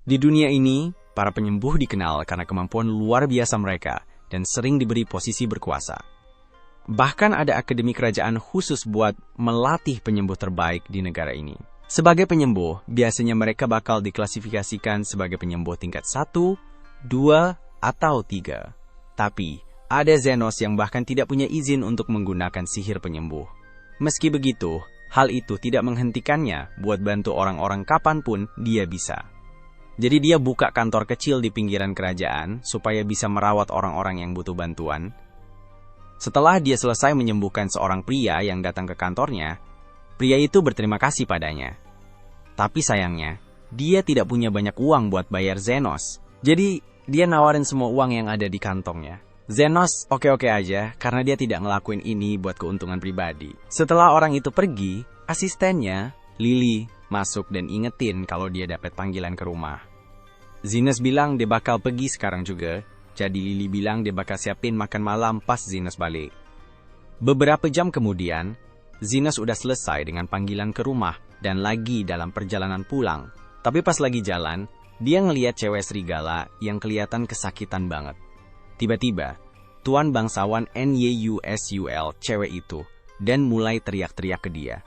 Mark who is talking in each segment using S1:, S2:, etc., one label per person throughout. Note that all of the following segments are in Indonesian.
S1: Di dunia ini, para penyembuh dikenal karena kemampuan luar biasa mereka dan sering diberi posisi berkuasa. Bahkan ada akademi kerajaan khusus buat melatih penyembuh terbaik di negara ini. Sebagai penyembuh, biasanya mereka bakal diklasifikasikan sebagai penyembuh tingkat 1, 2, atau 3. Tapi, ada Zenos yang bahkan tidak punya izin untuk menggunakan sihir penyembuh. Meski begitu, hal itu tidak menghentikannya buat bantu orang-orang kapanpun dia bisa. Jadi dia buka kantor kecil di pinggiran kerajaan supaya bisa merawat orang-orang yang butuh bantuan. Setelah dia selesai menyembuhkan seorang pria yang datang ke kantornya, pria itu berterima kasih padanya. Tapi sayangnya, dia tidak punya banyak uang buat bayar Zenos. Jadi, dia nawarin semua uang yang ada di kantongnya. Zenos oke-oke aja karena dia tidak ngelakuin ini buat keuntungan pribadi. Setelah orang itu pergi, asistennya, Lily, masuk dan ingetin kalau dia dapat panggilan ke rumah. Zenos bilang dia bakal pergi sekarang juga, jadi Lily bilang dia bakal siapin makan malam pas Zenos balik. Beberapa jam kemudian, Zenos udah selesai dengan panggilan ke rumah dan lagi dalam perjalanan pulang. Tapi pas lagi jalan, dia ngeliat cewek serigala yang kelihatan kesakitan banget. Tiba-tiba, tuan bangsawan Nyusul cewek itu dan mulai teriak-teriak ke dia.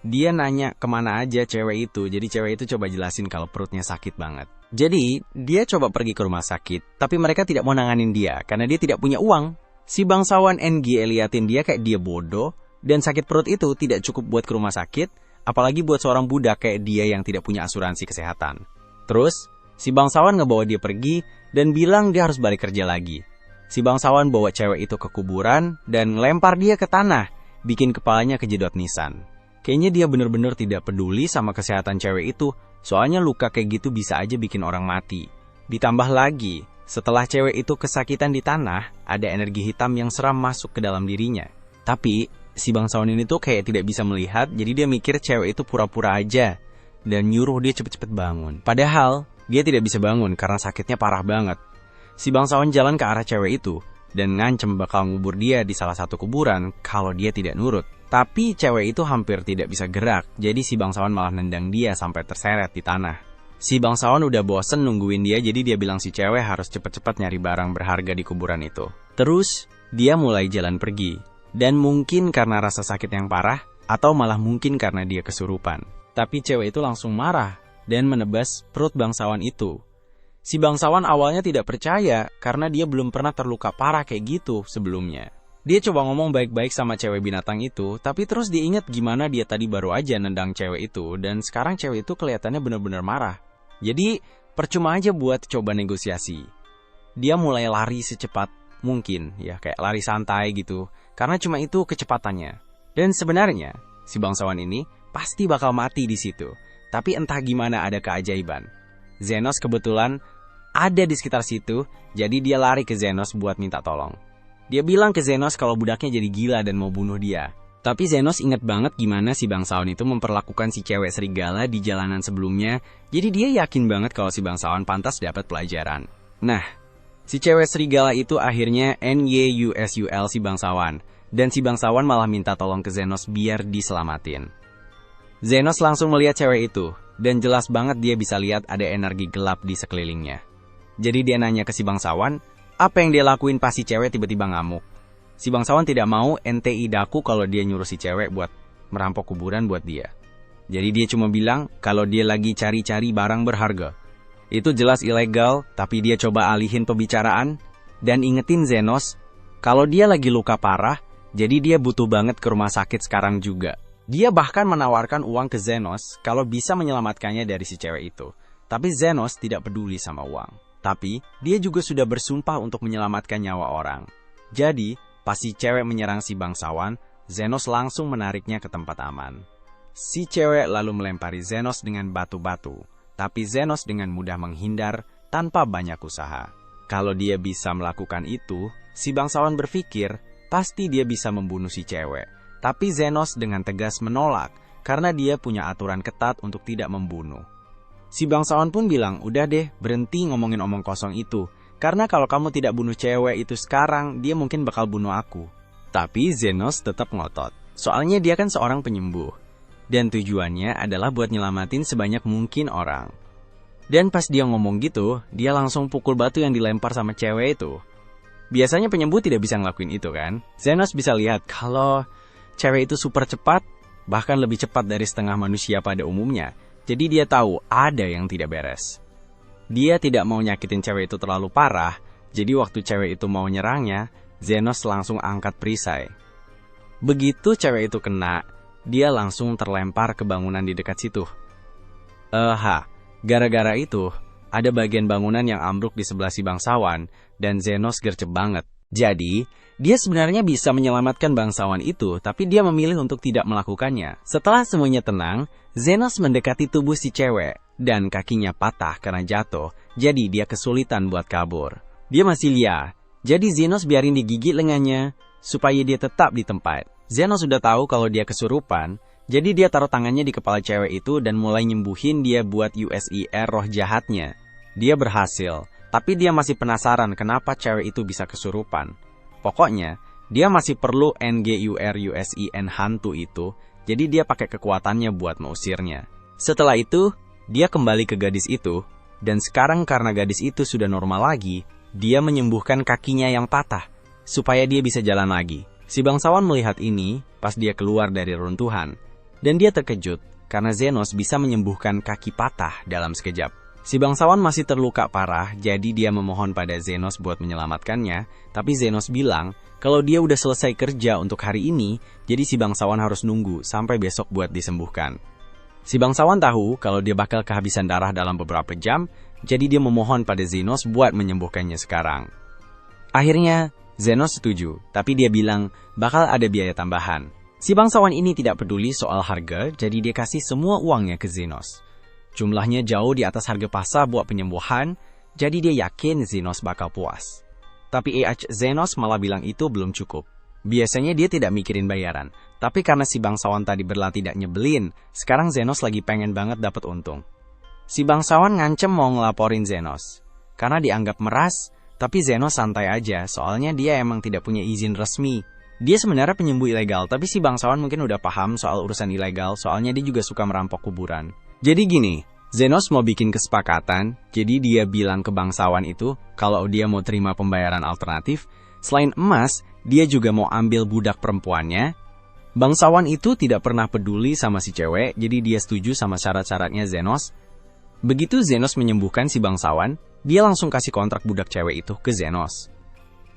S1: Dia nanya kemana aja cewek itu, jadi cewek itu coba jelasin kalau perutnya sakit banget. Jadi, dia coba pergi ke rumah sakit, tapi mereka tidak mau nanganin dia karena dia tidak punya uang. Si bangsawan NG liatin dia kayak dia bodoh, dan sakit perut itu tidak cukup buat ke rumah sakit, apalagi buat seorang budak kayak dia yang tidak punya asuransi kesehatan. Terus, si bangsawan ngebawa dia pergi dan bilang dia harus balik kerja lagi. Si bangsawan bawa cewek itu ke kuburan dan lempar dia ke tanah, bikin kepalanya kejedot nisan. Kayaknya dia bener-bener tidak peduli sama kesehatan cewek itu, soalnya luka kayak gitu bisa aja bikin orang mati. Ditambah lagi, setelah cewek itu kesakitan di tanah, ada energi hitam yang seram masuk ke dalam dirinya. Tapi, si bangsawan ini tuh kayak tidak bisa melihat, jadi dia mikir cewek itu pura-pura aja, dan nyuruh dia cepet-cepet bangun. Padahal, dia tidak bisa bangun karena sakitnya parah banget. Si bangsawan jalan ke arah cewek itu, dan ngancem bakal ngubur dia di salah satu kuburan kalau dia tidak nurut. Tapi cewek itu hampir tidak bisa gerak, jadi si bangsawan malah nendang dia sampai terseret di tanah. Si bangsawan udah bosen nungguin dia, jadi dia bilang si cewek harus cepet-cepet nyari barang berharga di kuburan itu. Terus, dia mulai jalan pergi. Dan mungkin karena rasa sakit yang parah, atau malah mungkin karena dia kesurupan. Tapi cewek itu langsung marah, dan menebas perut bangsawan itu. Si bangsawan awalnya tidak percaya, karena dia belum pernah terluka parah kayak gitu sebelumnya. Dia coba ngomong baik-baik sama cewek binatang itu, tapi terus diingat gimana dia tadi baru aja nendang cewek itu, dan sekarang cewek itu kelihatannya benar-benar marah. Jadi, percuma aja buat coba negosiasi. Dia mulai lari secepat mungkin, ya kayak lari santai gitu, karena cuma itu kecepatannya. Dan sebenarnya, si bangsawan ini pasti bakal mati di situ. Tapi entah gimana ada keajaiban. Zenos kebetulan ada di sekitar situ, jadi dia lari ke Zenos buat minta tolong. Dia bilang ke Zenos kalau budaknya jadi gila dan mau bunuh dia. Tapi Zenos ingat banget gimana si bangsawan itu memperlakukan si cewek serigala di jalanan sebelumnya, jadi dia yakin banget kalau si bangsawan pantas dapat pelajaran. Nah, si cewek serigala itu akhirnya Nyusul si bangsawan, dan si bangsawan malah minta tolong ke Zenos biar diselamatin. Zenos langsung melihat cewek itu, dan jelas banget dia bisa lihat ada energi gelap di sekelilingnya. Jadi dia nanya ke si bangsawan, apa yang dia lakuin pas si cewek tiba-tiba ngamuk. Si bangsawan tidak mau NTI daku kalau dia nyuruh si cewek buat merampok kuburan buat dia. Jadi dia cuma bilang kalau dia lagi cari-cari barang berharga. Itu jelas ilegal, tapi dia coba alihin pembicaraan dan ingetin Zenos kalau dia lagi luka parah, jadi dia butuh banget ke rumah sakit sekarang juga. Dia bahkan menawarkan uang ke Zenos kalau bisa menyelamatkannya dari si cewek itu. Tapi Zenos tidak peduli sama uang. Tapi, dia juga sudah bersumpah untuk menyelamatkan nyawa orang. Jadi, pas si cewek menyerang si bangsawan, Zenos langsung menariknya ke tempat aman. Si cewek lalu melempari Zenos dengan batu-batu, tapi Zenos dengan mudah menghindar tanpa banyak usaha. Kalau dia bisa melakukan itu, si bangsawan berpikir, pasti dia bisa membunuh si cewek. Tapi Zenos dengan tegas menolak, karena dia punya aturan ketat untuk tidak membunuh. Si bangsawan pun bilang, udah deh, berhenti ngomongin omong kosong itu. Karena kalau kamu tidak bunuh cewek itu sekarang, dia mungkin bakal bunuh aku. Tapi Zenos tetap ngotot. Soalnya dia kan seorang penyembuh. Dan tujuannya adalah buat nyelamatin sebanyak mungkin orang. Dan pas dia ngomong gitu, dia langsung pukul batu yang dilempar sama cewek itu. Biasanya penyembuh tidak bisa ngelakuin itu kan? Zenos bisa lihat kalau cewek itu super cepat, bahkan lebih cepat dari setengah manusia pada umumnya. Jadi dia tahu ada yang tidak beres. Dia tidak mau nyakitin cewek itu terlalu parah, jadi waktu cewek itu mau nyerangnya, Zenos langsung angkat perisai. Begitu cewek itu kena, dia langsung terlempar ke bangunan di dekat situ. Gara-gara itu, ada bagian bangunan yang ambruk di sebelah si bangsawan, dan Zenos gercep banget. Jadi, dia sebenarnya bisa menyelamatkan bangsawan itu, tapi dia memilih untuk tidak melakukannya. Setelah semuanya tenang, Zenos mendekati tubuh si cewek, dan kakinya patah karena jatuh, jadi dia kesulitan buat kabur. Dia masih liar, jadi Zenos biarin digigit lengannya, supaya dia tetap di tempat. Zenos sudah tahu kalau dia kesurupan, jadi dia taruh tangannya di kepala cewek itu dan mulai nyembuhin dia buat USIR roh jahatnya. Dia berhasil, tapi dia masih penasaran kenapa cewek itu bisa kesurupan. Pokoknya, dia masih perlu NGUR USIN hantu itu, jadi dia pakai kekuatannya buat mengusirnya. Setelah itu, dia kembali ke gadis itu, dan sekarang karena gadis itu sudah normal lagi, dia menyembuhkan kakinya yang patah, supaya dia bisa jalan lagi. Si bangsawan melihat ini pas dia keluar dari runtuhan. Dan dia terkejut, karena Zenos bisa menyembuhkan kaki patah dalam sekejap. Si bangsawan masih terluka parah, jadi dia memohon pada Zenos buat menyelamatkannya, tapi Zenos bilang, kalau dia udah selesai kerja untuk hari ini, jadi si bangsawan harus nunggu sampai besok buat disembuhkan. Si bangsawan tahu kalau dia bakal kehabisan darah dalam beberapa jam, jadi dia memohon pada Zenos buat menyembuhkannya sekarang. Akhirnya, Zenos setuju, tapi dia bilang bakal ada biaya tambahan. Si bangsawan ini tidak peduli soal harga, jadi dia kasih semua uangnya ke Zenos. Jumlahnya jauh di atas harga pasar buat penyembuhan, jadi dia yakin Zenos bakal puas. Tapi Zenos malah bilang itu belum cukup. Biasanya dia tidak mikirin bayaran, tapi karena si bangsawan tadi berlatih tidak nyebelin, sekarang Zenos lagi pengen banget dapat untung. Si bangsawan ngancem mau ngelaporin Zenos, karena dianggap meras, tapi Zenos santai aja, soalnya dia emang tidak punya izin resmi. Dia sebenarnya penyembuh ilegal, tapi si bangsawan mungkin udah paham soal urusan ilegal, soalnya dia juga suka merampok kuburan. Jadi gini, Zenos mau bikin kesepakatan, jadi dia bilang ke bangsawan itu, kalau dia mau terima pembayaran alternatif, selain emas, dia juga mau ambil budak perempuannya. Bangsawan itu tidak pernah peduli sama si cewek, jadi dia setuju sama syarat-syaratnya Zenos. Begitu Zenos menyembuhkan si bangsawan, dia langsung kasih kontrak budak cewek itu ke Zenos.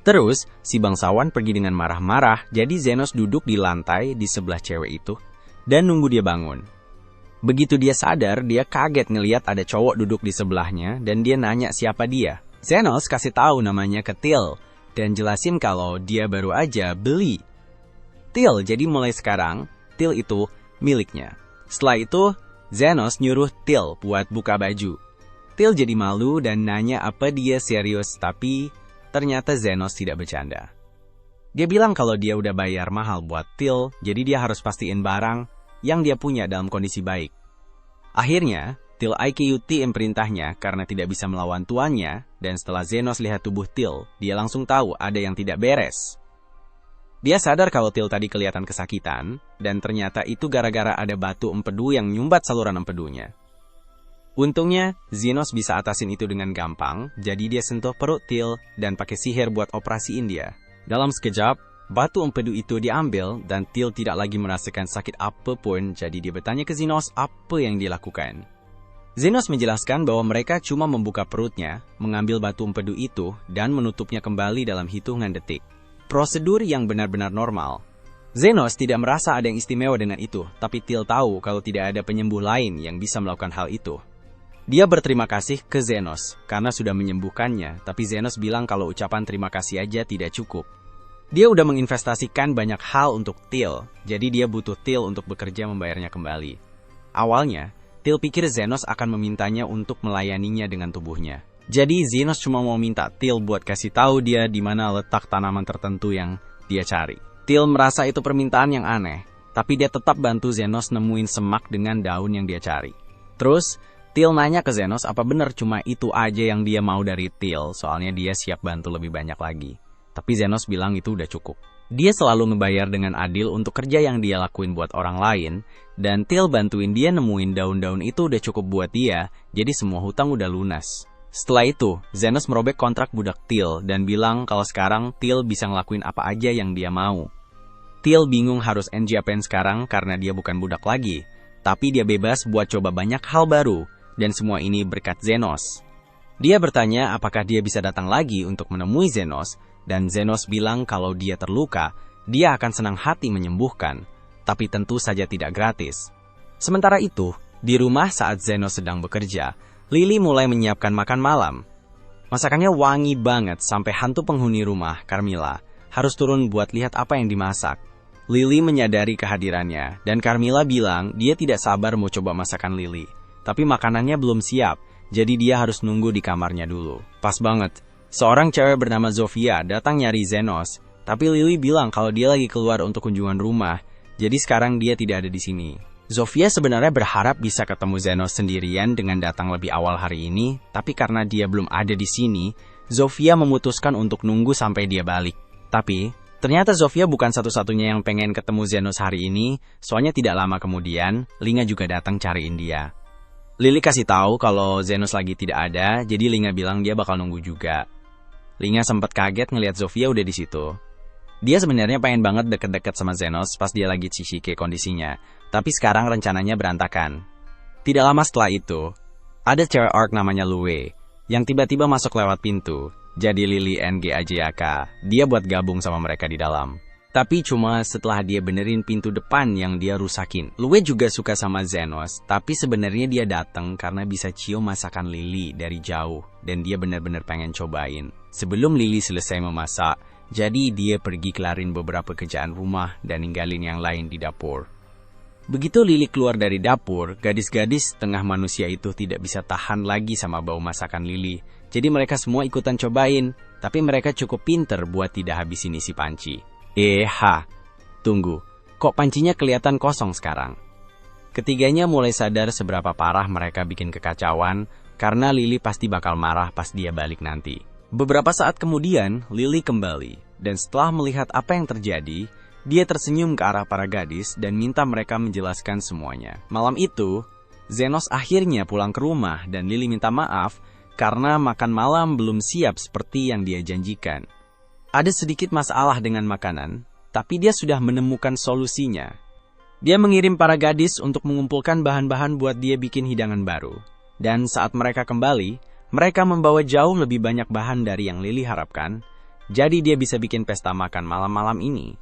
S1: Terus, si bangsawan pergi dengan marah-marah, jadi Zenos duduk di lantai di sebelah cewek itu, dan nunggu dia bangun. Begitu dia sadar, dia kaget ngeliat ada cowok duduk di sebelahnya, dan dia nanya siapa dia. Zenos kasih tahu namanya ke Til, dan jelasin kalau dia baru aja beli. Til, jadi mulai sekarang, Til itu miliknya. Setelah itu, Zenos nyuruh Til buat buka baju. Til jadi malu dan nanya apa dia serius, tapi ternyata Zenos tidak bercanda. Dia bilang kalau dia udah bayar mahal buat Til, jadi dia harus pastiin barang yang dia punya dalam kondisi baik. Akhirnya, Til IQT perintahnya karena tidak bisa melawan tuannya, dan setelah Zenos lihat tubuh Til, dia langsung tahu ada yang tidak beres. Dia sadar kalau Til tadi kelihatan kesakitan, dan ternyata itu gara-gara ada batu empedu yang nyumbat saluran empedunya. Untungnya, Zenos bisa atasin itu dengan gampang, jadi dia sentuh perut Til dan pakai sihir buat operasiin dia. Dalam sekejap, batu empedu itu diambil dan Til tidak lagi merasakan sakit apapun, jadi dia bertanya ke Zenos apa yang dilakukan. Zenos menjelaskan bahwa mereka cuma membuka perutnya, mengambil batu empedu itu, dan menutupnya kembali dalam hitungan detik. Prosedur yang benar-benar normal. Zenos tidak merasa ada yang istimewa dengan itu, tapi Til tahu kalau tidak ada penyembuh lain yang bisa melakukan hal itu. Dia berterima kasih ke Zenos karena sudah menyembuhkannya, tapi Zenos bilang kalau ucapan terima kasih aja tidak cukup. Dia udah menginvestasikan banyak hal untuk Til, jadi dia butuh Til untuk bekerja membayarnya kembali. Awalnya, Til pikir Zenos akan memintanya untuk melayaninya dengan tubuhnya. Jadi Zenos cuma mau minta Til buat kasih tahu dia di mana letak tanaman tertentu yang dia cari. Til merasa itu permintaan yang aneh, tapi dia tetap bantu Zenos nemuin semak dengan daun yang dia cari. Terus, Til nanya ke Zenos apa benar cuma itu aja yang dia mau dari Til, soalnya dia siap bantu lebih banyak lagi. Tapi Zenos bilang itu udah cukup. Dia selalu ngebayar dengan adil untuk kerja yang dia lakuin buat orang lain, dan Till bantuin dia nemuin daun-daun itu udah cukup buat dia, jadi semua hutang udah lunas. Setelah itu, Zenos merobek kontrak budak Till dan bilang kalau sekarang Till bisa ngelakuin apa aja yang dia mau. Till bingung harus apain sekarang karena dia bukan budak lagi, tapi dia bebas buat coba banyak hal baru, dan semua ini berkat Zenos. Dia bertanya apakah dia bisa datang lagi untuk menemui Zenos, dan Zenos bilang kalau dia terluka, dia akan senang hati menyembuhkan, tapi tentu saja tidak gratis. Sementara itu, di rumah saat Zenos sedang bekerja, Lily mulai menyiapkan makan malam. Masakannya wangi banget sampai hantu penghuni rumah, Carmilla, harus turun buat lihat apa yang dimasak. Lily menyadari kehadirannya, dan Carmilla bilang dia tidak sabar mau coba masakan Lily. Tapi makanannya belum siap, jadi dia harus nunggu di kamarnya dulu. Pas banget. Seorang cewek bernama Zofia datang nyari Zenos, tapi Lily bilang kalau dia lagi keluar untuk kunjungan rumah, jadi sekarang dia tidak ada di sini. Zofia sebenarnya berharap bisa ketemu Zenos sendirian dengan datang lebih awal hari ini, tapi karena dia belum ada di sini, Zofia memutuskan untuk nunggu sampai dia balik. Tapi, ternyata Zofia bukan satu-satunya yang pengen ketemu Zenos hari ini, soalnya tidak lama kemudian, Linga juga datang cariin dia. Lily kasih tahu kalau Zenos lagi tidak ada, jadi Linga bilang dia bakal nunggu juga. Linga sempat kaget ngelihat Zofia udah di situ. Dia sebenarnya pengen banget deket-deket sama Zenos pas dia lagi Chishike kondisinya, tapi sekarang rencananya berantakan. Tidak lama setelah itu, ada cewek orc namanya Lue, yang tiba-tiba masuk lewat pintu. Jadi Lily NGAJAK, dia buat gabung sama mereka di dalam. Tapi cuma setelah dia benerin pintu depan yang dia rusakin. Lue juga suka sama Zenos, tapi sebenarnya dia datang karena bisa cium masakan Lily dari jauh, dan dia benar-benar pengen cobain. Sebelum Lily selesai memasak, jadi dia pergi kelarin beberapa kerjaan rumah dan ninggalin yang lain di dapur. Begitu Lily keluar dari dapur, gadis-gadis setengah manusia itu tidak bisa tahan lagi sama bau masakan Lily. Jadi mereka semua ikutan cobain, tapi mereka cukup pinter buat tidak habisin isi panci. Tunggu, kok pancinya kelihatan kosong sekarang? Ketiganya mulai sadar seberapa parah mereka bikin kekacauan, karena Lily pasti bakal marah pas dia balik nanti. Beberapa saat kemudian, Lily kembali, dan setelah melihat apa yang terjadi, dia tersenyum ke arah para gadis dan minta mereka menjelaskan semuanya. Malam itu, Zenos akhirnya pulang ke rumah dan Lily minta maaf karena makan malam belum siap seperti yang dia janjikan. Ada sedikit masalah dengan makanan, tapi dia sudah menemukan solusinya. Dia mengirim para gadis untuk mengumpulkan bahan-bahan buat dia bikin hidangan baru. Dan saat mereka kembali, mereka membawa jauh lebih banyak bahan dari yang Lily harapkan, jadi dia bisa bikin pesta makan malam-malam ini.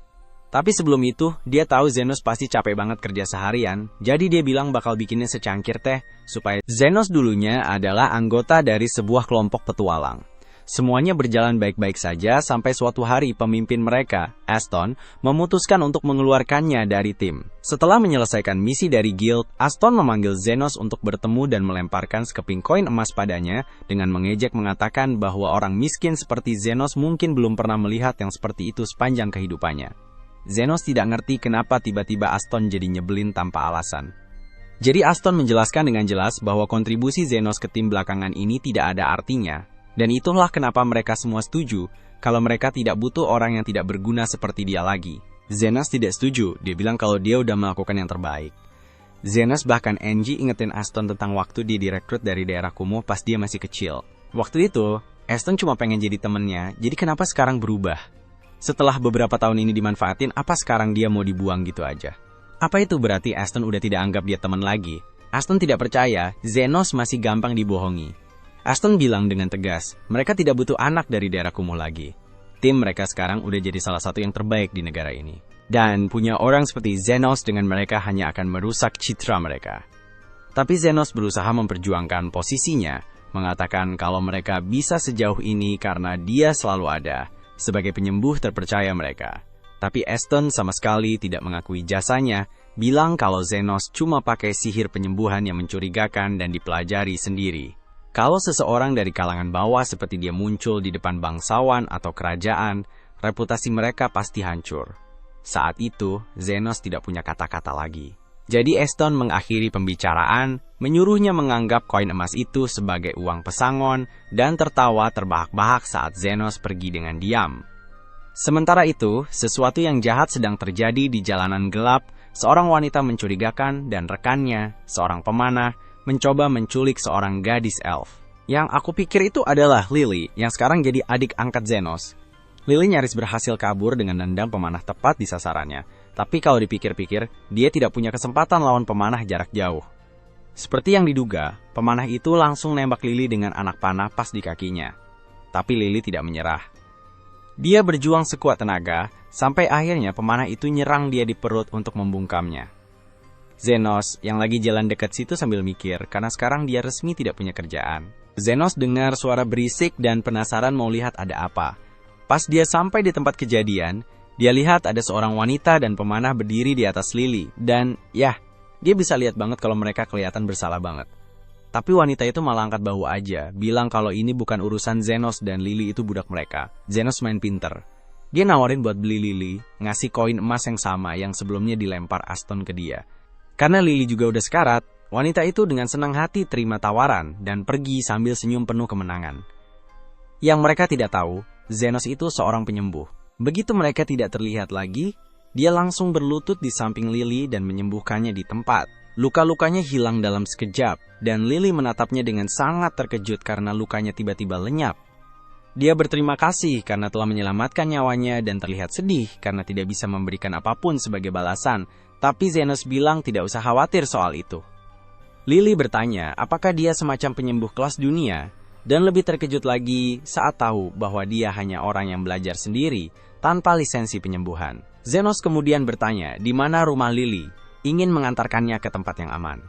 S1: Tapi sebelum itu, dia tahu Zenos pasti capek banget kerja seharian, jadi dia bilang bakal bikinnya secangkir teh, supaya Zenos dulunya adalah anggota dari sebuah kelompok petualang. Semuanya berjalan baik-baik saja sampai suatu hari pemimpin mereka, Aston, memutuskan untuk mengeluarkannya dari tim. Setelah menyelesaikan misi dari guild, Aston memanggil Zenos untuk bertemu dan melemparkan sekeping koin emas padanya dengan mengejek mengatakan bahwa orang miskin seperti Zenos mungkin belum pernah melihat yang seperti itu sepanjang kehidupannya. Zenos tidak ngerti kenapa tiba-tiba Aston jadi nyebelin tanpa alasan. Jadi Aston menjelaskan dengan jelas bahwa kontribusi Zenos ke tim belakangan ini tidak ada artinya. Dan itulah kenapa mereka semua setuju kalau mereka tidak butuh orang yang tidak berguna seperti dia lagi. Zenos tidak setuju, dia bilang kalau dia udah melakukan yang terbaik. Zenos bahkan Angie ingetin Aston tentang waktu dia direkrut dari daerah kumuh pas dia masih kecil. Waktu itu, Aston cuma pengen jadi temennya, jadi kenapa sekarang berubah? Setelah beberapa tahun ini dimanfaatin, apa sekarang dia mau dibuang gitu aja? Apa itu berarti Aston udah tidak anggap dia teman lagi? Aston tidak percaya, Zenos masih gampang dibohongi. Aston bilang dengan tegas, mereka tidak butuh anak dari daerah kumuh lagi. Tim mereka sekarang udah jadi salah satu yang terbaik di negara ini. Dan punya orang seperti Zenos dengan mereka hanya akan merusak citra mereka. Tapi Zenos berusaha memperjuangkan posisinya, mengatakan kalau mereka bisa sejauh ini karena dia selalu ada, sebagai penyembuh terpercaya mereka. Tapi Aston sama sekali tidak mengakui jasanya, bilang kalau Zenos cuma pakai sihir penyembuhan yang mencurigakan dan dipelajari sendiri. Kalau seseorang dari kalangan bawah seperti dia muncul di depan bangsawan atau kerajaan, reputasi mereka pasti hancur. Saat itu, Zenos tidak punya kata-kata lagi. Jadi Aston mengakhiri pembicaraan, menyuruhnya menganggap koin emas itu sebagai uang pesangon, dan tertawa terbahak-bahak saat Zenos pergi dengan diam. Sementara itu, sesuatu yang jahat sedang terjadi di jalanan gelap. Seorang wanita mencurigakan dan rekannya, seorang pemanah, mencoba menculik seorang gadis elf. Yang aku pikir itu adalah Lily, yang sekarang jadi adik angkat Zenos. Lily nyaris berhasil kabur dengan nendang pemanah tepat di sasarannya. Tapi kalau dipikir-pikir, dia tidak punya kesempatan lawan pemanah jarak jauh. Seperti yang diduga, pemanah itu langsung nembak Lily dengan anak panah pas di kakinya. Tapi Lily tidak menyerah. Dia berjuang sekuat tenaga, sampai akhirnya pemanah itu nyerang dia di perut untuk membungkamnya. Zenos, yang lagi jalan dekat situ sambil mikir, karena sekarang dia resmi tidak punya kerjaan. Zenos dengar suara berisik dan penasaran mau lihat ada apa. Pas dia sampai di tempat kejadian, dia lihat ada seorang wanita dan pemanah berdiri di atas Lily. Dan, ya, dia bisa lihat banget kalau mereka kelihatan bersalah banget. Tapi wanita itu malah angkat bahu aja, bilang kalau ini bukan urusan Zenos dan Lily itu budak mereka. Zenos main pinter. Dia nawarin buat beli Lily, ngasih koin emas yang sama yang sebelumnya dilempar Aston ke dia. Karena Lily juga udah sekarat, wanita itu dengan senang hati terima tawaran dan pergi sambil senyum penuh kemenangan. Yang mereka tidak tahu, Zenos itu seorang penyembuh. Begitu mereka tidak terlihat lagi, dia langsung berlutut di samping Lily dan menyembuhkannya di tempat. Luka-lukanya hilang dalam sekejap, dan Lily menatapnya dengan sangat terkejut karena lukanya tiba-tiba lenyap. Dia berterima kasih karena telah menyelamatkan nyawanya dan terlihat sedih karena tidak bisa memberikan apapun sebagai balasan, tapi Zenos bilang tidak usah khawatir soal itu. Lily bertanya apakah dia semacam penyembuh kelas dunia, dan lebih terkejut lagi saat tahu bahwa dia hanya orang yang belajar sendiri tanpa lisensi penyembuhan. Zenos kemudian bertanya di mana rumah Lily, ingin mengantarkannya ke tempat yang aman.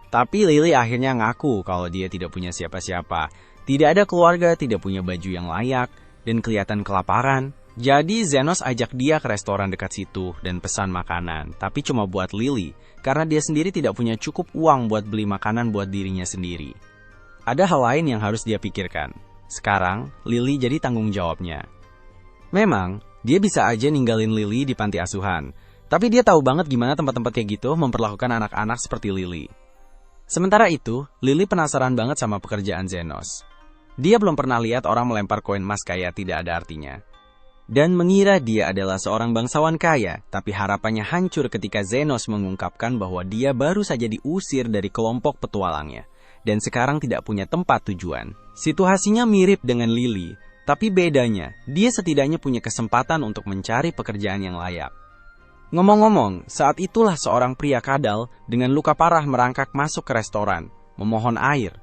S1: Tapi Lily akhirnya ngaku kalau dia tidak punya siapa-siapa, tidak ada keluarga, tidak punya baju yang layak, dan kelihatan kelaparan. Jadi Zenos ajak dia ke restoran dekat situ dan pesan makanan, tapi cuma buat Lily, karena dia sendiri tidak punya cukup uang buat beli makanan buat dirinya sendiri. Ada hal lain yang harus dia pikirkan. Sekarang, Lily jadi tanggung jawabnya. Memang, dia bisa aja ninggalin Lily di panti asuhan, tapi dia tahu banget gimana tempat-tempat kayak gitu memperlakukan anak-anak seperti Lily. Sementara itu, Lily penasaran banget sama pekerjaan Zenos. Dia belum pernah lihat orang melempar koin emas kayak tidak ada artinya. Dan mengira dia adalah seorang bangsawan kaya, tapi harapannya hancur ketika Zenos mengungkapkan bahwa dia baru saja diusir dari kelompok petualangnya, dan sekarang tidak punya tempat tujuan. Situasinya mirip dengan Lily, tapi bedanya, dia setidaknya punya kesempatan untuk mencari pekerjaan yang layak. Ngomong-ngomong, saat itulah seorang pria kadal dengan luka parah merangkak masuk ke restoran, memohon air.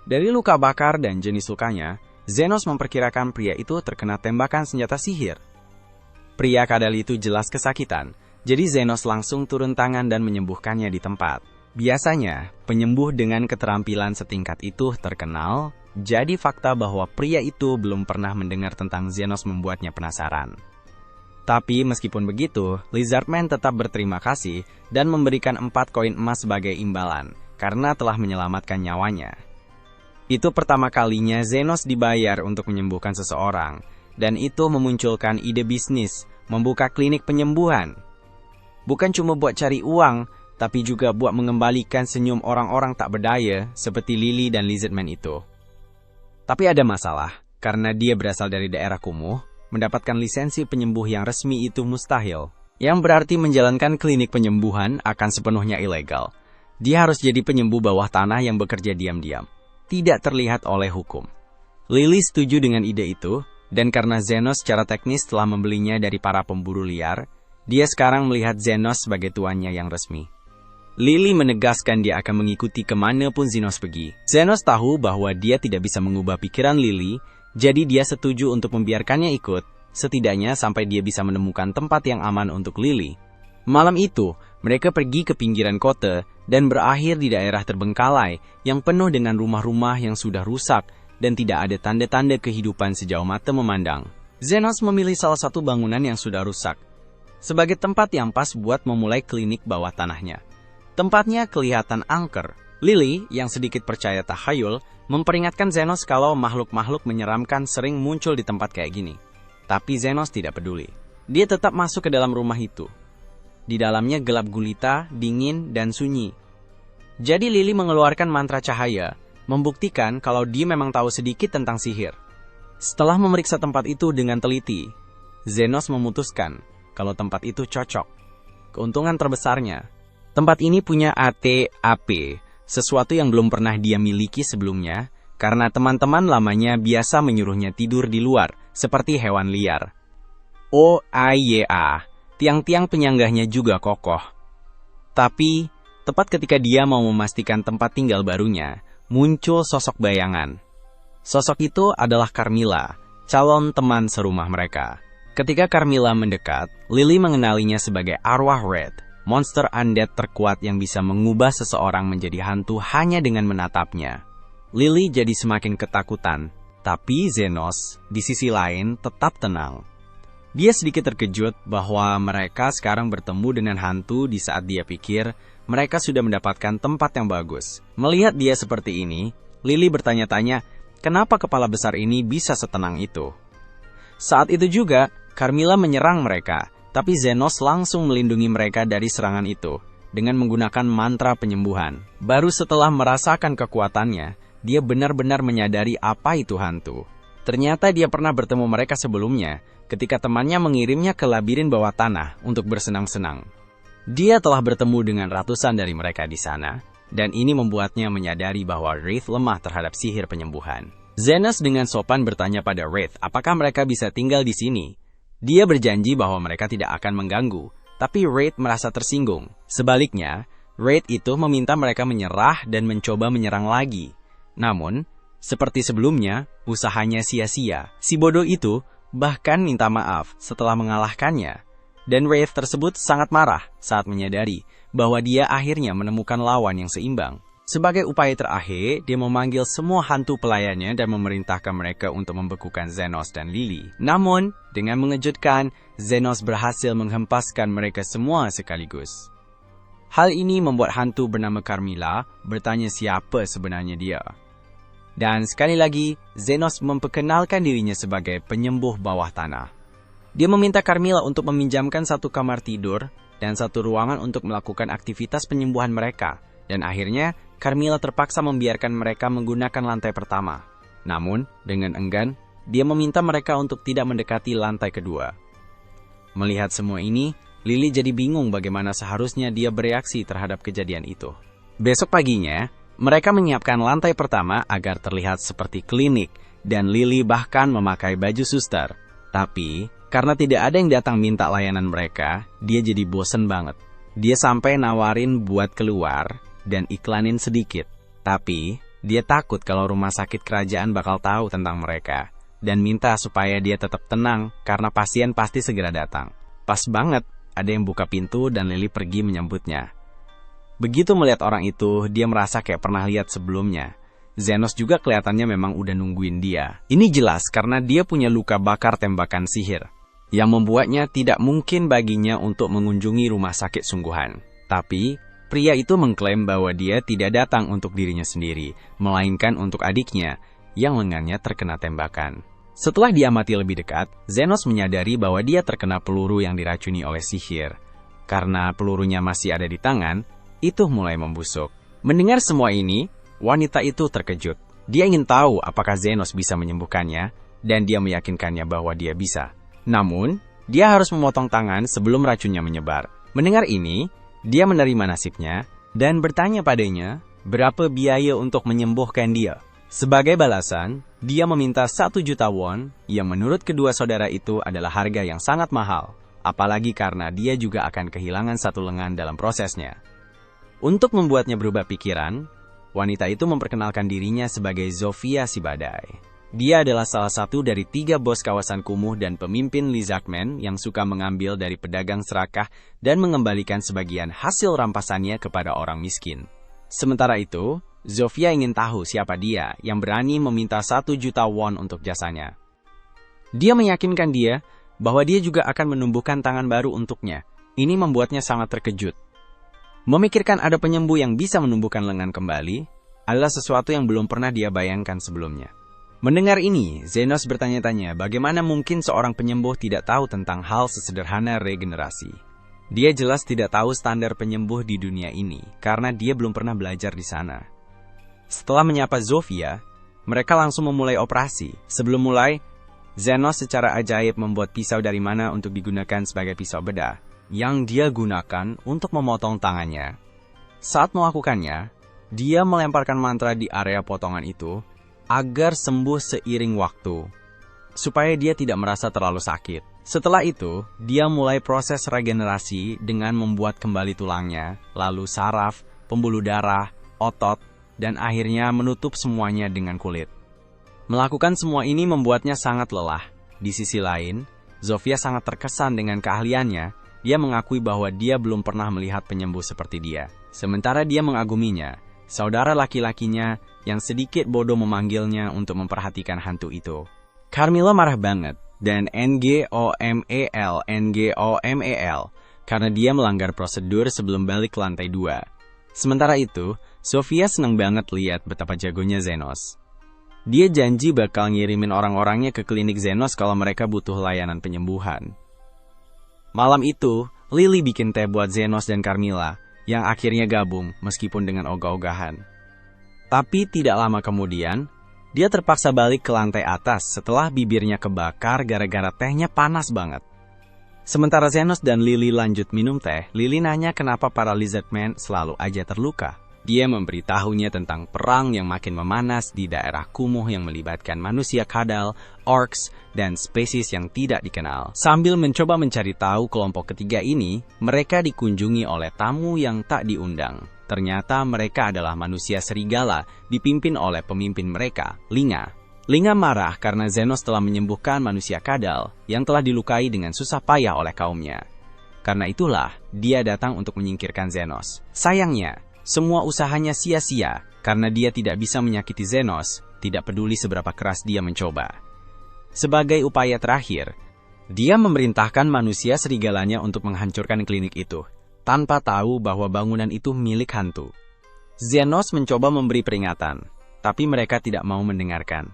S1: Dari luka bakar dan jenis lukanya, Zenos memperkirakan pria itu terkena tembakan senjata sihir. Pria kadal itu jelas kesakitan, jadi Zenos langsung turun tangan dan menyembuhkannya di tempat. Biasanya, penyembuh dengan keterampilan setingkat itu terkenal, jadi fakta bahwa pria itu belum pernah mendengar tentang Zenos membuatnya penasaran. Tapi meskipun begitu, Lizardman tetap berterima kasih dan memberikan 4 koin emas sebagai imbalan, karena telah menyelamatkan nyawanya. Itu pertama kalinya Zenos dibayar untuk menyembuhkan seseorang, dan itu memunculkan ide bisnis, membuka klinik penyembuhan. Bukan cuma buat cari uang, tapi juga buat mengembalikan senyum orang-orang tak berdaya seperti Lily dan Lizardman itu. Tapi ada masalah, karena dia berasal dari daerah kumuh, mendapatkan lisensi penyembuh yang resmi itu mustahil, yang berarti menjalankan klinik penyembuhan akan sepenuhnya ilegal. Dia harus jadi penyembuh bawah tanah yang bekerja diam-diam, tidak terlihat oleh hukum. Lily setuju dengan ide itu, dan karena Zenos secara teknis telah membelinya dari para pemburu liar, dia sekarang melihat Zenos sebagai tuannya yang resmi. Lily menegaskan dia akan mengikuti kemanapun Zenos pergi. Zenos tahu bahwa dia tidak bisa mengubah pikiran Lily, jadi dia setuju untuk membiarkannya ikut, setidaknya sampai dia bisa menemukan tempat yang aman untuk Lily. Malam itu, mereka pergi ke pinggiran kota dan berakhir di daerah terbengkalai yang penuh dengan rumah-rumah yang sudah rusak dan tidak ada tanda-tanda kehidupan sejauh mata memandang. Zenos memilih salah satu bangunan yang sudah rusak sebagai tempat yang pas buat memulai klinik bawah tanahnya. Tempatnya kelihatan angker. Lily, yang sedikit percaya tahayul, memperingatkan Zenos kalau makhluk-makhluk menyeramkan sering muncul di tempat kayak gini. Tapi Zenos tidak peduli. Dia tetap masuk ke dalam rumah itu. Di dalamnya gelap gulita, dingin, dan sunyi. Jadi Lily mengeluarkan mantra cahaya, membuktikan kalau dia memang tahu sedikit tentang sihir. Setelah memeriksa tempat itu dengan teliti, Zenos memutuskan kalau tempat itu cocok. Keuntungan terbesarnya, tempat ini punya ATAP, sesuatu yang belum pernah dia miliki sebelumnya, karena teman-teman lamanya biasa menyuruhnya tidur di luar, seperti hewan liar. OAYA, tiang-tiang penyanggahnya juga kokoh. Tapi, tepat ketika dia mau memastikan tempat tinggal barunya, muncul sosok bayangan. Sosok itu adalah Carmilla, calon teman serumah mereka. Ketika Carmilla mendekat, Lily mengenalinya sebagai arwah Red, monster undead terkuat yang bisa mengubah seseorang menjadi hantu hanya dengan menatapnya. Lily jadi semakin ketakutan, tapi Zenos, di sisi lain, tetap tenang. Dia sedikit terkejut bahwa mereka sekarang bertemu dengan hantu di saat dia pikir mereka sudah mendapatkan tempat yang bagus. Melihat dia seperti ini, Lily bertanya-tanya, kenapa kepala besar ini bisa setenang itu? Saat itu juga, Carmilla menyerang mereka, tapi Zenos langsung melindungi mereka dari serangan itu dengan menggunakan mantra penyembuhan. Baru setelah merasakan kekuatannya, dia benar-benar menyadari apa itu hantu. Ternyata dia pernah bertemu mereka sebelumnya, ketika temannya mengirimnya ke labirin bawah tanah untuk bersenang-senang. Dia telah bertemu dengan ratusan dari mereka di sana, dan ini membuatnya menyadari bahwa Wraith lemah terhadap sihir penyembuhan. Zenos dengan sopan bertanya pada Wraith apakah mereka bisa tinggal di sini. Dia berjanji bahwa mereka tidak akan mengganggu, tapi Wraith merasa tersinggung. Sebaliknya, Wraith itu meminta mereka menyerah dan mencoba menyerang lagi. Namun, seperti sebelumnya, usahanya sia-sia. Si bodoh itu bahkan minta maaf setelah mengalahkannya. Dan Wraith tersebut sangat marah saat menyadari bahwa dia akhirnya menemukan lawan yang seimbang. Sebagai upaya terakhir, dia memanggil semua hantu pelayannya dan memerintahkan mereka untuk membekukan Zenos dan Lily. Namun, dengan mengejutkan, Zenos berhasil menghempaskan mereka semua sekaligus. Hal ini membuat hantu bernama Carmilla bertanya siapa sebenarnya dia. Dan sekali lagi, Zenos memperkenalkan dirinya sebagai penyembuh bawah tanah. Dia meminta Carmilla untuk meminjamkan satu kamar tidur dan satu ruangan untuk melakukan aktivitas penyembuhan mereka. Dan akhirnya, Carmilla terpaksa membiarkan mereka menggunakan lantai pertama. Namun, dengan enggan, dia meminta mereka untuk tidak mendekati lantai kedua. Melihat semua ini, Lily jadi bingung bagaimana seharusnya dia bereaksi terhadap kejadian itu. Besok paginya, mereka menyiapkan lantai pertama agar terlihat seperti klinik, dan Lily bahkan memakai baju suster. Tapi, karena tidak ada yang datang minta layanan mereka, dia jadi bosen banget. Dia sampai nawarin buat keluar dan iklanin sedikit. Tapi, dia takut kalau rumah sakit kerajaan bakal tahu tentang mereka, dan minta supaya dia tetap tenang karena pasien pasti segera datang. Pas banget, ada yang buka pintu dan Lily pergi menyambutnya. Begitu melihat orang itu, dia merasa kayak pernah lihat sebelumnya. Zenos juga kelihatannya memang udah nungguin dia. Ini jelas karena dia punya luka bakar tembakan sihir, yang membuatnya tidak mungkin baginya untuk mengunjungi rumah sakit sungguhan. Tapi, pria itu mengklaim bahwa dia tidak datang untuk dirinya sendiri, melainkan untuk adiknya, yang lengannya terkena tembakan. Setelah diamati lebih dekat, Zenos menyadari bahwa dia terkena peluru yang diracuni oleh sihir. Karena pelurunya masih ada di tangan, itu mulai membusuk. Mendengar semua ini, wanita itu terkejut. Dia ingin tahu apakah Zenos bisa menyembuhkannya, dan dia meyakinkannya bahwa dia bisa. Namun, dia harus memotong tangan sebelum racunnya menyebar. Mendengar ini, dia menerima nasibnya, dan bertanya padanya, berapa biaya untuk menyembuhkan dia. Sebagai balasan, dia meminta 1 juta won, yang menurut kedua saudara itu adalah harga yang sangat mahal, apalagi karena dia juga akan kehilangan satu lengan dalam prosesnya. Untuk membuatnya berubah pikiran, wanita itu memperkenalkan dirinya sebagai Zofia si Badai. Dia adalah salah satu dari 3 bos kawasan kumuh dan pemimpin lizardmen yang suka mengambil dari pedagang serakah dan mengembalikan sebagian hasil rampasannya kepada orang miskin. Sementara itu, Zofia ingin tahu siapa dia yang berani meminta 1 juta won untuk jasanya. Dia meyakinkan dia bahwa dia juga akan menumbuhkan tangan baru untuknya. Ini membuatnya sangat terkejut. Memikirkan ada penyembuh yang bisa menumbuhkan lengan kembali adalah sesuatu yang belum pernah dia bayangkan sebelumnya. Mendengar ini, Zenos bertanya-tanya bagaimana mungkin seorang penyembuh tidak tahu tentang hal sesederhana regenerasi. Dia jelas tidak tahu standar penyembuh di dunia ini, karena dia belum pernah belajar di sana. Setelah menyapa Zofia, mereka langsung memulai operasi. Sebelum mulai, Zenos secara ajaib membuat pisau dari mana untuk digunakan sebagai pisau bedah, yang dia gunakan untuk memotong tangannya. Saat melakukannya, dia melemparkan mantra di area potongan itu agar sembuh seiring waktu, supaya dia tidak merasa terlalu sakit. Setelah itu, dia mulai proses regenerasi dengan membuat kembali tulangnya, lalu saraf, pembuluh darah, otot, dan akhirnya menutup semuanya dengan kulit. Melakukan semua ini membuatnya sangat lelah. Di sisi lain, Zofia sangat terkesan dengan keahliannya. Dia mengakui bahwa dia belum pernah melihat penyembuh seperti dia. Sementara dia mengaguminya, saudara laki-lakinya yang sedikit bodoh memanggilnya untuk memperhatikan hantu itu. Carmilla marah banget dan NGOMEL karena dia melanggar prosedur sebelum balik ke lantai 2. Sementara itu, Zofia senang banget lihat betapa jagonya Zenos. Dia janji bakal ngirimin orang-orangnya ke klinik Zenos kalau mereka butuh layanan penyembuhan. Malam itu, Lily bikin teh buat Zenos dan Carmilla, yang akhirnya gabung meskipun dengan ogah-ogahan. Tapi tidak lama kemudian, dia terpaksa balik ke lantai atas setelah bibirnya kebakar gara-gara tehnya panas banget. Sementara Zenos dan Lily lanjut minum teh, Lily nanya kenapa para Lizardmen selalu aja terluka. Dia memberitahunya tentang perang yang makin memanas di daerah kumuh yang melibatkan manusia kadal, orcs, dan spesies yang tidak dikenal. Sambil mencoba mencari tahu kelompok ketiga ini, mereka dikunjungi oleh tamu yang tak diundang. Ternyata mereka adalah manusia serigala, dipimpin oleh pemimpin mereka, Linga. Linga marah karena Zenos telah menyembuhkan manusia kadal yang telah dilukai dengan susah payah oleh kaumnya. Karena itulah, dia datang untuk menyingkirkan Zenos. Sayangnya, semua usahanya sia-sia karena dia tidak bisa menyakiti Zenos, tidak peduli seberapa keras dia mencoba. Sebagai upaya terakhir, dia memerintahkan manusia serigalanya untuk menghancurkan klinik itu, tanpa tahu bahwa bangunan itu milik hantu. Zenos mencoba memberi peringatan, tapi mereka tidak mau mendengarkan.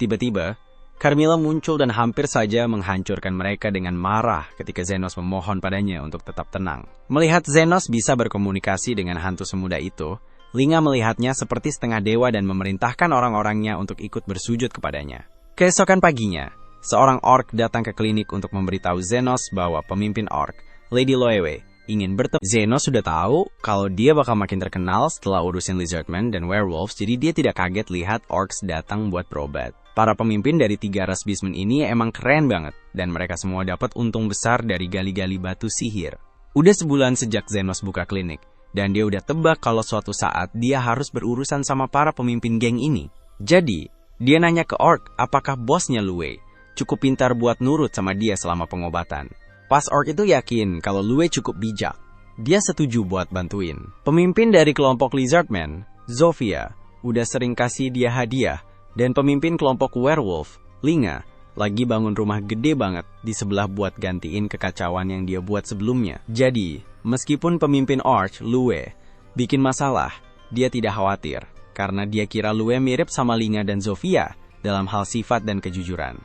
S1: Tiba-tiba, Carmilla muncul dan hampir saja menghancurkan mereka dengan marah ketika Zenos memohon padanya untuk tetap tenang. Melihat Zenos bisa berkomunikasi dengan hantu semudah itu, Linga melihatnya seperti setengah dewa dan memerintahkan orang-orangnya untuk ikut bersujud kepadanya. Keesokan paginya, seorang orc datang ke klinik untuk memberitahu Zenos bahwa pemimpin orc, Lady Loewe, ingin bertemu. Zenos sudah tahu kalau dia bakal makin terkenal setelah urusin Lizardmen dan Werewolves, jadi dia tidak kaget lihat orcs datang buat berobat. Para pemimpin dari 3 ras Beastmen ini emang keren banget, dan mereka semua dapat untung besar dari gali-gali batu sihir. Udah sebulan sejak Zenos buka klinik, dan dia udah tebak kalau suatu saat dia harus berurusan sama para pemimpin geng ini. Jadi, dia nanya ke orc apakah bosnya Lue cukup pintar buat nurut sama dia selama pengobatan. Pas orc itu yakin kalau Lue cukup bijak, dia setuju buat bantuin. Pemimpin dari kelompok Lizardmen, Zofia, udah sering kasih dia hadiah, dan pemimpin kelompok Werewolf, Linga, lagi bangun rumah gede banget di sebelah buat gantiin kekacauan yang dia buat sebelumnya. Jadi, meskipun pemimpin Orc, Lue, bikin masalah, dia tidak khawatir, karena dia kira Lue mirip sama Linga dan Zofia dalam hal sifat dan kejujuran.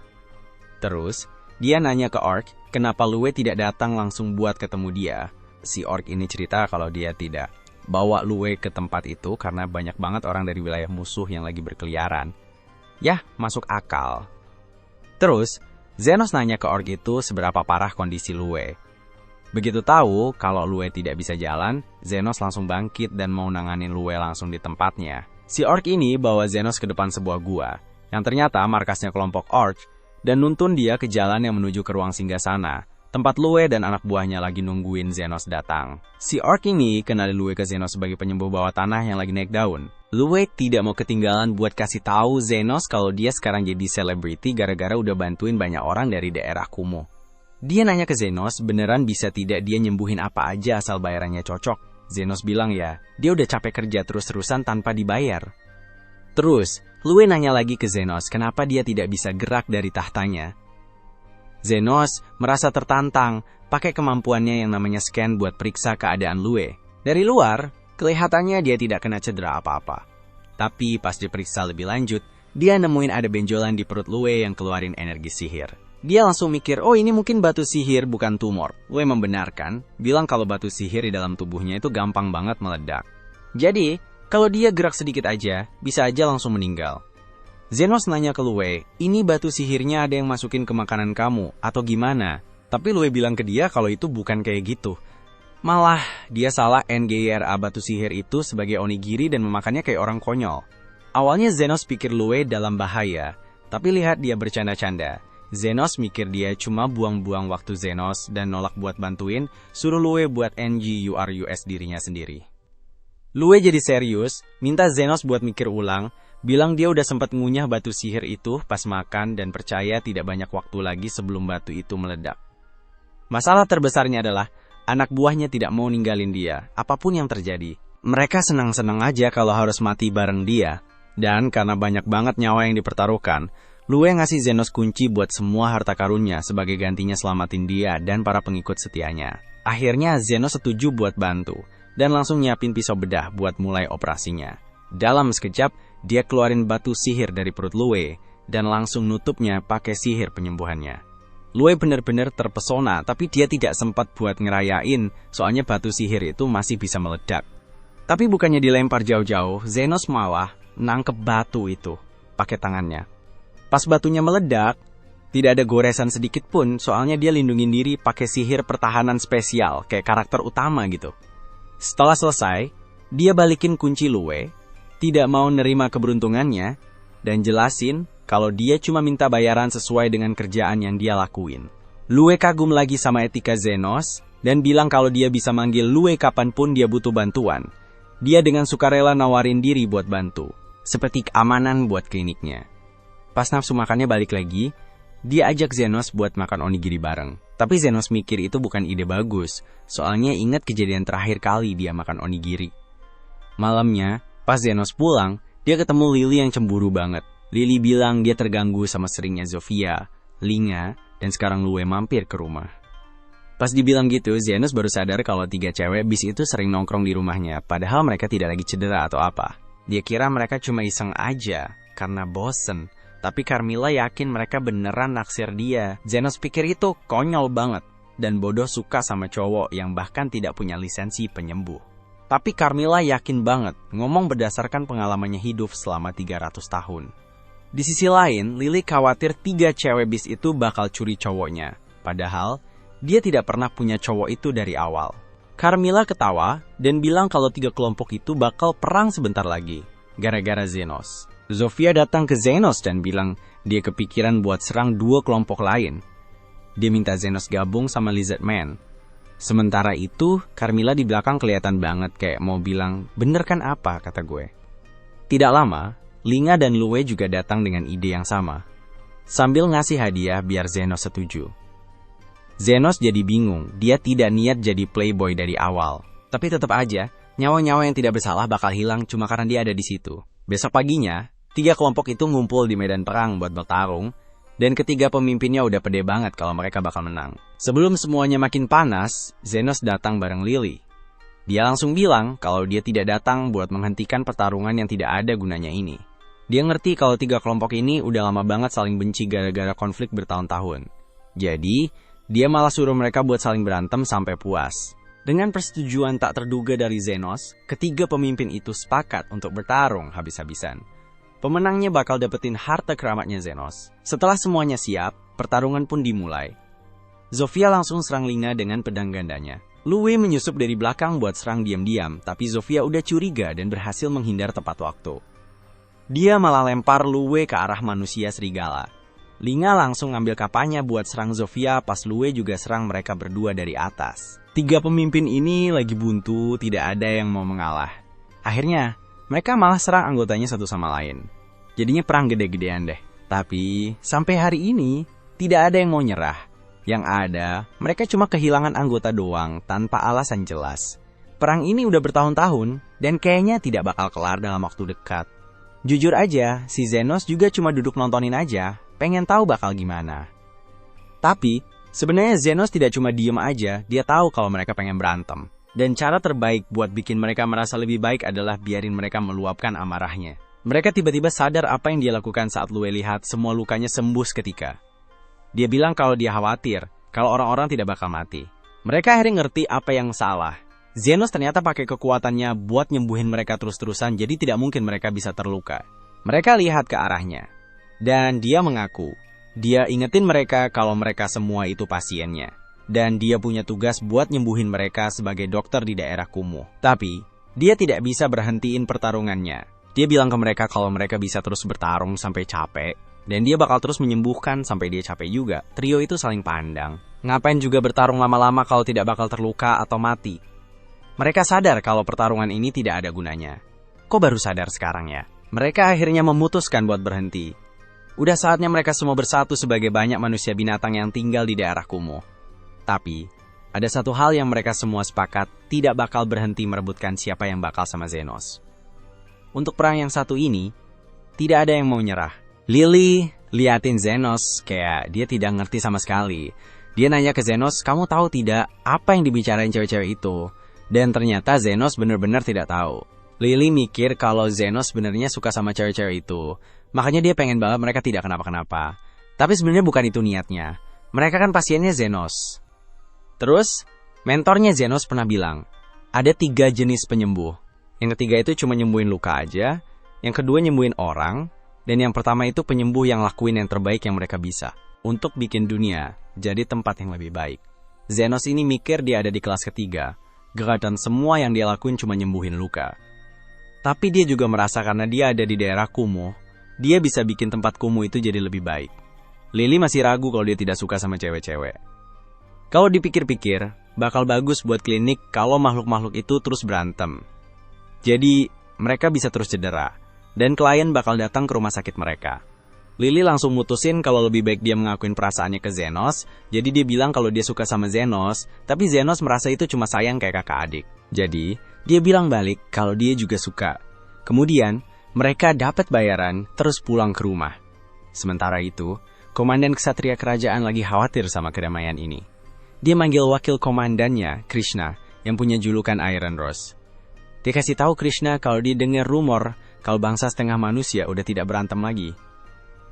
S1: Terus, dia nanya ke Orc, kenapa Lue tidak datang langsung buat ketemu dia. Si Orc ini cerita kalau dia tidak bawa Lue ke tempat itu karena banyak banget orang dari wilayah musuh yang lagi berkeliaran. Yah, masuk akal. Terus, Zenos nanya ke orc itu seberapa parah kondisi Lue. Begitu tahu kalau Lue tidak bisa jalan, Zenos langsung bangkit dan mau nanganin Lue langsung di tempatnya. Si orc ini bawa Zenos ke depan sebuah gua, yang ternyata markasnya kelompok orc, dan nuntun dia ke jalan yang menuju ke ruang singgasana, tempat Lue dan anak buahnya lagi nungguin Zenos datang. Si orc ini kenali Lue ke Zenos sebagai penyembuh bawah tanah yang lagi naik daun. Lue tidak mau ketinggalan buat kasih tahu Zenos kalau dia sekarang jadi selebriti gara-gara udah bantuin banyak orang dari daerah kumuh. Dia nanya ke Zenos beneran bisa tidak dia nyembuhin apa aja asal bayarannya cocok. Zenos bilang ya, dia udah capek kerja terus-terusan tanpa dibayar. Terus, Lue nanya lagi ke Zenos kenapa dia tidak bisa gerak dari tahtanya. Zenos merasa tertantang, pakai kemampuannya yang namanya scan buat periksa keadaan Lue. Dari luar, kelihatannya dia tidak kena cedera apa-apa. Tapi pas diperiksa lebih lanjut, dia nemuin ada benjolan di perut Lue yang keluarin energi sihir. Dia langsung mikir, oh ini mungkin batu sihir bukan tumor. Lue membenarkan, bilang kalau batu sihir di dalam tubuhnya itu gampang banget meledak. Jadi, kalau dia gerak sedikit aja, bisa aja langsung meninggal. Zenos nanya ke Lue, ini batu sihirnya ada yang masukin ke makanan kamu, atau gimana? Tapi Lue bilang ke dia kalau itu bukan kayak gitu. Malah, dia salah NGRA batu sihir itu sebagai onigiri dan memakannya kayak orang konyol. Awalnya Zenos pikir Lue dalam bahaya, tapi lihat dia bercanda-canda. Zenos mikir dia cuma buang-buang waktu Zenos dan nolak buat bantuin, suruh Lue buat NGURUS dirinya sendiri. Lue jadi serius, minta Zenos buat mikir ulang, bilang dia udah sempat ngunyah batu sihir itu pas makan dan percaya tidak banyak waktu lagi sebelum batu itu meledak. Masalah terbesarnya adalah, anak buahnya tidak mau ninggalin dia, apapun yang terjadi. Mereka senang-senang aja kalau harus mati bareng dia. Dan karena banyak banget nyawa yang dipertaruhkan, Lue ngasih Zenos kunci buat semua harta karunnya sebagai gantinya selamatin dia dan para pengikut setianya. Akhirnya Zenos setuju buat bantu, dan langsung nyiapin pisau bedah buat mulai operasinya. Dalam sekejap, dia keluarin batu sihir dari perut Lue, dan langsung nutupnya pakai sihir penyembuhannya. Lue benar-benar terpesona, tapi dia tidak sempat buat ngerayain, soalnya batu sihir itu masih bisa meledak. Tapi bukannya dilempar jauh-jauh, Zenos malah nangkep batu itu pakai tangannya. Pas batunya meledak, tidak ada goresan sedikit pun, soalnya dia lindungin diri pakai sihir pertahanan spesial, kayak karakter utama gitu. Setelah selesai, dia balikin kunci Lue, tidak mau nerima keberuntungannya, dan jelasin kalau dia cuma minta bayaran sesuai dengan kerjaan yang dia lakuin. Lue kagum lagi sama etika Zenos, dan bilang kalau dia bisa manggil Lue kapanpun dia butuh bantuan. Dia dengan sukarela nawarin diri buat bantu, seperti keamanan buat kliniknya. Pas nafsu makannya balik lagi, dia ajak Zenos buat makan onigiri bareng. Tapi Zenos mikir itu bukan ide bagus, soalnya ingat kejadian terakhir kali dia makan onigiri. Malamnya, pas Zenos pulang, dia ketemu Lily yang cemburu banget. Lily bilang dia terganggu sama seringnya Zofia, Linga, dan sekarang Lue mampir ke rumah. Pas dibilang gitu, Zenos baru sadar kalau 3 cewek bis itu sering nongkrong di rumahnya, padahal mereka tidak lagi cedera atau apa. Dia kira mereka cuma iseng aja, karena bosen. Tapi Carmilla yakin mereka beneran naksir dia. Zenos pikir itu konyol banget, dan bodoh suka sama cowok yang bahkan tidak punya lisensi penyembuh. Tapi Carmilla yakin banget, ngomong berdasarkan pengalamannya hidup selama 300 tahun. Di sisi lain, Lily khawatir 3 cewek bis itu bakal curi cowoknya. Padahal, dia tidak pernah punya cowok itu dari awal. Carmilla ketawa, dan bilang kalau 3 kelompok itu bakal perang sebentar lagi, gara-gara Zenos. Zofia datang ke Zenos dan bilang dia kepikiran buat serang 2 kelompok lain. Dia minta Zenos gabung sama Lizard Man. Sementara itu, Carmilla di belakang kelihatan banget kayak mau bilang, bener kan apa, kata gue. Tidak lama, Linga dan Lue juga datang dengan ide yang sama. Sambil ngasih hadiah biar Zenos setuju. Zenos jadi bingung, dia tidak niat jadi playboy dari awal. Tapi tetap aja, nyawa-nyawa yang tidak bersalah bakal hilang cuma karena dia ada di situ. Besok paginya, 3 kelompok itu ngumpul di medan perang buat bertarung, dan ketiga pemimpinnya udah pede banget kalau mereka bakal menang. Sebelum semuanya makin panas, Zenos datang bareng Lily. Dia langsung bilang kalau dia tidak datang buat menghentikan pertarungan yang tidak ada gunanya ini. Dia ngerti kalau 3 kelompok ini udah lama banget saling benci gara-gara konflik bertahun-tahun. Jadi, dia malah suruh mereka buat saling berantem sampai puas. Dengan persetujuan tak terduga dari Zenos, ketiga pemimpin itu sepakat untuk bertarung habis-habisan. Pemenangnya bakal dapetin harta keramatnya Zenos. Setelah semuanya siap, pertarungan pun dimulai. Zofia langsung serang Linga dengan pedang gandanya. Lue menyusup dari belakang buat serang diam-diam, tapi Zofia udah curiga dan berhasil menghindar tepat waktu. Dia malah lempar Lue ke arah manusia serigala. Linga langsung ngambil kapanya buat serang Zofia pas Lue juga serang mereka berdua dari atas. 3 pemimpin ini lagi buntu, tidak ada yang mau mengalah. Akhirnya, mereka malah serang anggotanya satu sama lain. Jadinya perang gede-gedean deh. Tapi, sampai hari ini, tidak ada yang mau nyerah. Yang ada, mereka cuma kehilangan anggota doang, tanpa alasan jelas. Perang ini udah bertahun-tahun, dan kayaknya tidak bakal kelar dalam waktu dekat. Jujur aja, si Zenos juga cuma duduk nontonin aja, pengen tahu bakal gimana. Tapi, sebenarnya Zenos tidak cuma diem aja, dia tahu kalau mereka pengen berantem. Dan cara terbaik buat bikin mereka merasa lebih baik adalah biarin mereka meluapkan amarahnya. Mereka tiba-tiba sadar apa yang dia lakukan saat Lue lihat semua lukanya sembuh seketika. Dia bilang kalau dia khawatir, kalau orang-orang tidak bakal mati. Mereka akhirnya ngerti apa yang salah. Zenos ternyata pakai kekuatannya buat nyembuhin mereka terus-terusan, jadi tidak mungkin mereka bisa terluka. Mereka lihat ke arahnya. Dan dia mengaku, dia ingetin mereka kalau mereka semua itu pasiennya. Dan dia punya tugas buat nyembuhin mereka sebagai dokter di daerah kumuh. Tapi, dia tidak bisa berhentiin pertarungannya. Dia bilang ke mereka kalau mereka bisa terus bertarung sampai capek. Dan dia bakal terus menyembuhkan sampai dia capek juga. Trio itu saling pandang. Ngapain juga bertarung lama-lama kalau tidak bakal terluka atau mati? Mereka sadar kalau pertarungan ini tidak ada gunanya. Kok baru sadar sekarang ya? Mereka akhirnya memutuskan buat berhenti. Udah saatnya mereka semua bersatu sebagai banyak manusia binatang yang tinggal di daerah kumuh. Tapi, ada satu hal yang mereka semua sepakat tidak bakal berhenti merebutkan siapa yang bakal sama Zenos. Untuk perang yang satu ini, tidak ada yang mau nyerah. Lily liatin Zenos kayak dia tidak ngerti sama sekali. Dia nanya ke Zenos, kamu tahu tidak apa yang dibicarain cewek-cewek itu? Dan ternyata Zenos benar-benar tidak tahu. Lily mikir kalau Zenos sebenarnya suka sama cewek-cewek itu. Makanya dia pengen banget mereka tidak kenapa-kenapa. Tapi sebenarnya bukan itu niatnya. Mereka kan pasiennya Zenos. Terus, mentornya Zenos pernah bilang, ada 3 jenis penyembuh. Yang ketiga itu cuma nyembuhin luka aja. Yang kedua nyembuhin orang. Dan yang pertama itu penyembuh yang lakuin yang terbaik yang mereka bisa. Untuk bikin dunia jadi tempat yang lebih baik. Zenos ini mikir dia ada di kelas ketiga. Dan semua yang dia lakuin cuma nyembuhin luka. Tapi dia juga merasa karena dia ada di daerah kumuh, dia bisa bikin tempat kumuh itu jadi lebih baik. Lily masih ragu kalau dia tidak suka sama cewek-cewek. Kalau dipikir-pikir, bakal bagus buat klinik kalau makhluk-makhluk itu terus berantem. Jadi, mereka bisa terus cedera, dan klien bakal datang ke rumah sakit mereka. Lily langsung mutusin kalau lebih baik dia mengakuin perasaannya ke Zenos, jadi dia bilang kalau dia suka sama Zenos, tapi Zenos merasa itu cuma sayang kayak kakak adik. Jadi, dia bilang balik kalau dia juga suka. Kemudian, mereka dapat bayaran terus pulang ke rumah. Sementara itu, komandan ksatria kerajaan lagi khawatir sama kedamaian ini. Dia manggil wakil komandannya, Krishna, yang punya julukan Iron Rose. Dia kasih tahu Krishna kalau dia dengar rumor kalau bangsa setengah manusia udah tidak berantem lagi.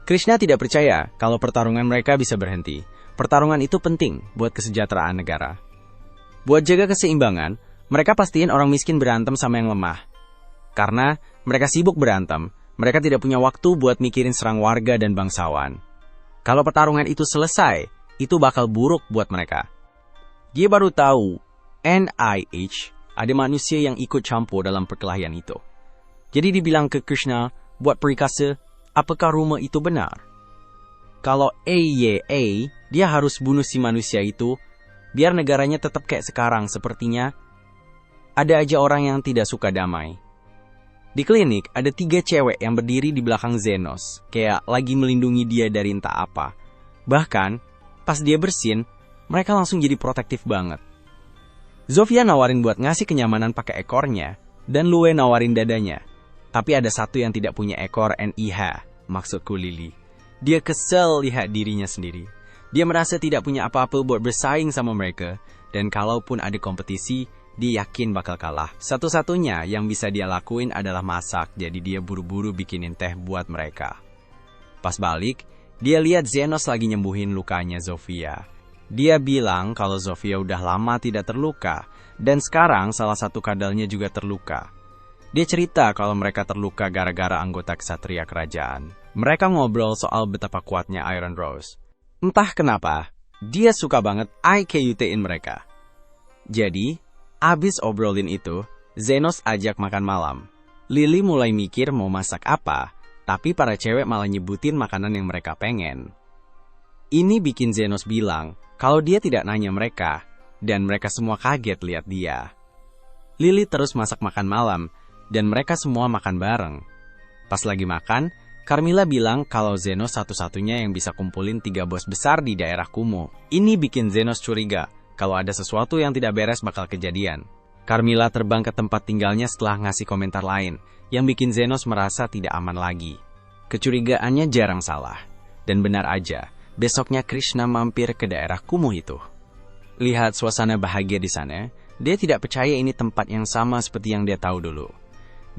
S1: Krishna tidak percaya kalau pertarungan mereka bisa berhenti. Pertarungan itu penting buat kesejahteraan negara. Buat jaga keseimbangan, mereka pastiin orang miskin berantem sama yang lemah. Karena mereka sibuk berantem, mereka tidak punya waktu buat mikirin serang warga dan bangsawan. Kalau pertarungan itu selesai, itu bakal buruk buat mereka. Dia baru tahu, NIH, ada manusia yang ikut campur dalam perkelahian itu. Jadi dibilang ke Krishna, buat perikasa, apakah rumor itu benar? Kalau AYA, dia harus bunuh si manusia itu, biar negaranya tetap kayak sekarang sepertinya. Ada aja orang yang tidak suka damai. Di klinik, ada 3 cewek yang berdiri di belakang Zenos, kayak lagi melindungi dia dari entah apa. Bahkan, pas dia bersin, mereka langsung jadi protektif banget. Zofia nawarin buat ngasih kenyamanan pakai ekornya, dan Lue nawarin dadanya. Tapi ada satu yang tidak punya ekor NIH, maksudku Lily. Dia kesel lihat dirinya sendiri. Dia merasa tidak punya apa-apa buat bersaing sama mereka, dan kalaupun ada kompetisi, dia yakin bakal kalah. Satu-satunya yang bisa dia lakuin adalah masak, jadi dia buru-buru bikinin teh buat mereka. Pas balik, dia lihat Zenos lagi nyembuhin lukanya Zofia. Dia bilang kalau Zofia udah lama tidak terluka, dan sekarang salah satu kadalnya juga terluka. Dia cerita kalau mereka terluka gara-gara anggota ksatria kerajaan. Mereka ngobrol soal betapa kuatnya Iron Rose. Entah kenapa, dia suka banget IQT-in mereka. Jadi, abis obrolin itu, Zenos ajak makan malam. Lily mulai mikir mau masak apa, tapi para cewek malah nyebutin makanan yang mereka pengen. Ini bikin Zenos bilang kalau dia tidak nanya mereka, dan mereka semua kaget lihat dia. Lily terus masak makan malam, dan mereka semua makan bareng. Pas lagi makan, Carmilla bilang kalau Zenos satu-satunya yang bisa kumpulin 3 bos besar di daerah kumuh. Ini bikin Zenos curiga kalau ada sesuatu yang tidak beres bakal kejadian. Carmilla terbang ke tempat tinggalnya setelah ngasih komentar lain, yang bikin Zenos merasa tidak aman lagi. Kecurigaannya jarang salah. Dan benar aja, besoknya Krishna mampir ke daerah kumuh itu. Lihat suasana bahagia di sana, dia tidak percaya ini tempat yang sama seperti yang dia tahu dulu.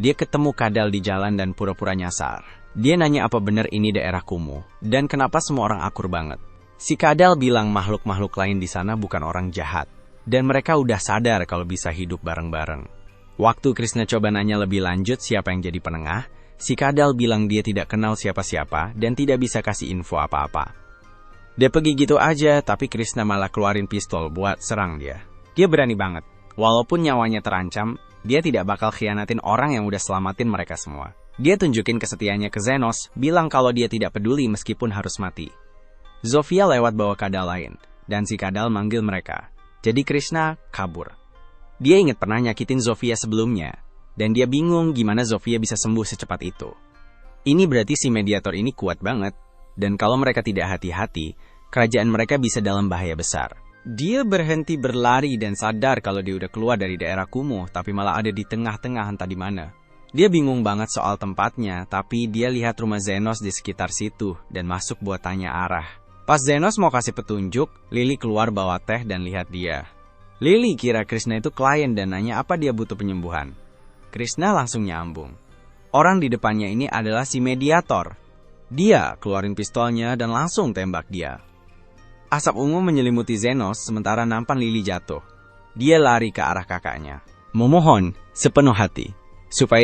S1: Dia ketemu Kadal di jalan dan pura-pura nyasar. Dia nanya apa benar ini daerah kumuh, dan kenapa semua orang akur banget. Si Kadal bilang makhluk-makhluk lain di sana bukan orang jahat, dan mereka udah sadar kalau bisa hidup bareng-bareng. Waktu Krishna coba nanya lebih lanjut siapa yang jadi penengah, Si kadal bilang dia tidak kenal siapa-siapa dan tidak bisa kasih info apa-apa. Dia pergi gitu aja, tapi Krishna malah keluarin pistol buat serang dia. Dia berani banget. Walaupun nyawanya terancam, dia tidak bakal khianatin orang yang udah selamatin mereka semua. Dia tunjukin kesetiaannya ke Zenos, bilang kalau dia tidak peduli meskipun harus mati. Zofia lewat bawa kadal lain, dan si kadal manggil mereka. Jadi Krishna kabur. Dia ingat pernah nyakitin Zofia sebelumnya, dan dia bingung gimana Zofia bisa sembuh secepat itu. Ini berarti si mediator ini kuat banget, dan kalau mereka tidak hati-hati, kerajaan mereka bisa dalam bahaya besar. Dia berhenti berlari dan sadar kalau dia udah keluar dari daerah kumuh, tapi malah ada di tengah-tengah entah di mana. Dia bingung banget soal tempatnya, tapi dia lihat rumah Zenos di sekitar situ dan masuk buat tanya arah. Pas Zenos mau kasih petunjuk, Lily keluar bawa teh dan lihat dia. Lily kira Krishna itu klien dan nanya apa dia butuh penyembuhan. Krishna langsung nyambung. Orang di depannya ini adalah si mediator. Dia keluarin pistolnya dan langsung tembak dia. Asap ungu menyelimuti Zenos sementara nampan Lily jatuh. Dia lari ke arah kakaknya. Memohon sepenuh hati supaya